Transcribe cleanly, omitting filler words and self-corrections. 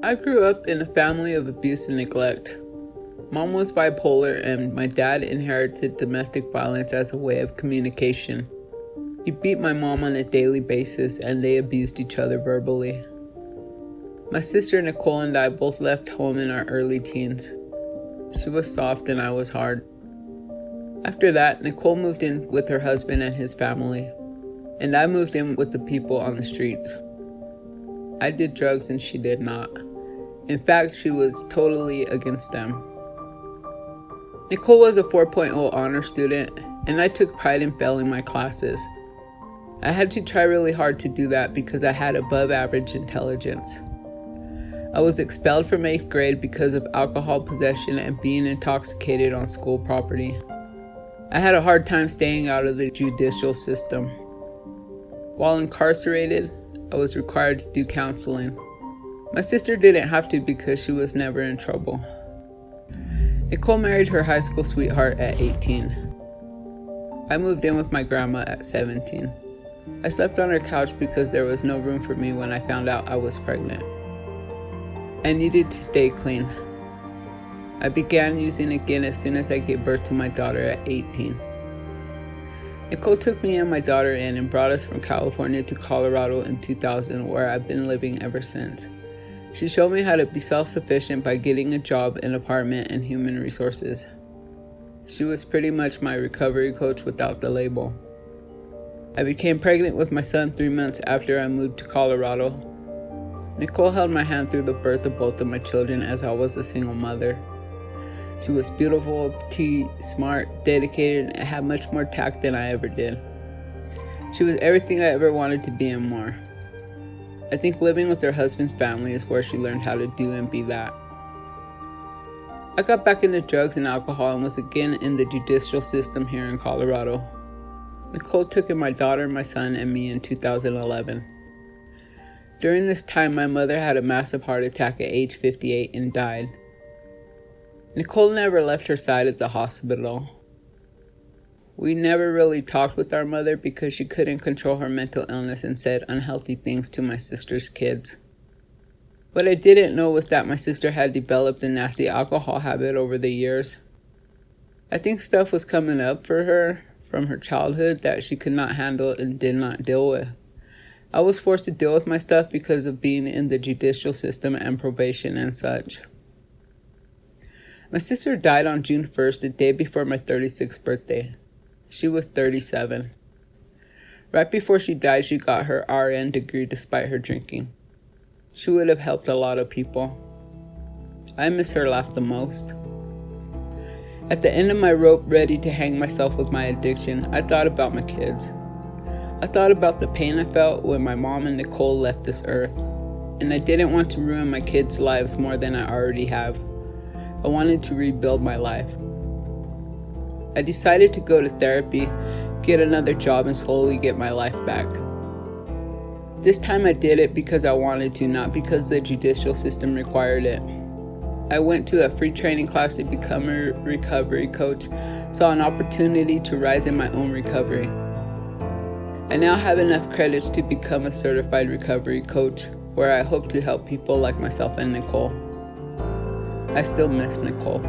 I grew up in a family of abuse and neglect. Mom was bipolar and my dad inherited domestic violence as a way of communication. He beat my mom on a daily basis and they abused each other verbally. My sister Nicole and I both left home in our early teens. She was soft and I was hard. After that, Nicole moved in with her husband and his family, and I moved in with the people on the streets. I did drugs and she did not. In fact, she was totally against them. Nicole was a 4.0 honor student, and I took pride in failing my classes. I had to try really hard to do that because I had above average intelligence. I was expelled from 8th grade because of alcohol possession and being intoxicated on school property. I had a hard time staying out of the judicial system. While incarcerated, I was required to do counseling. My sister didn't have to because she was never in trouble. Nicole married her high school sweetheart at 18. I moved in with my grandma at 17. I slept on her couch because there was no room for me when I found out I was pregnant. I needed to stay clean. I began using again as soon as I gave birth to my daughter at 18. Nicole took me and my daughter in and brought us from California to Colorado in 2000, where I've been living ever since. She showed me how to be self-sufficient by getting a job, an apartment, and human resources. She was pretty much my recovery coach without the label. I became pregnant with my son 3 months after I moved to Colorado. Nicole held my hand through the birth of both of my children as I was a single mother. She was beautiful, petite, smart, dedicated, and had much more tact than I ever did. She was everything I ever wanted to be and more. I think living with her husband's family is where she learned how to do and be that. I got back into drugs and alcohol and was again in the judicial system here in Colorado. Nicole took in my daughter, my son, and me in 2011. During this time, my mother had a massive heart attack at age 58 and died. Nicole never left her side at the hospital. We never really talked with our mother because she couldn't control her mental illness and said unhealthy things to my sister's kids. What I didn't know was that my sister had developed a nasty alcohol habit over the years. I think stuff was coming up for her from her childhood that she could not handle and did not deal with. I was forced to deal with my stuff because of being in the judicial system and probation and such. My sister died on June 1st, the day before my 36th birthday. She was 37. Right before she died, she got her RN degree despite her drinking. She would have helped a lot of people. I miss her laugh the most. At the end of my rope, ready to hang myself with my addiction, I thought about my kids. I thought about the pain I felt when my mom and Nicole left this earth, and I didn't want to ruin my kids' lives more than I already have. I wanted to rebuild my life. I decided to go to therapy, get another job, and slowly get my life back. This time I did it because I wanted to, not because the judicial system required it. I went to a free training class to become a recovery coach, saw an opportunity to rise in my own recovery. I now have enough credits to become a certified recovery coach, where I hope to help people like myself and Nicole. I still miss Nicole.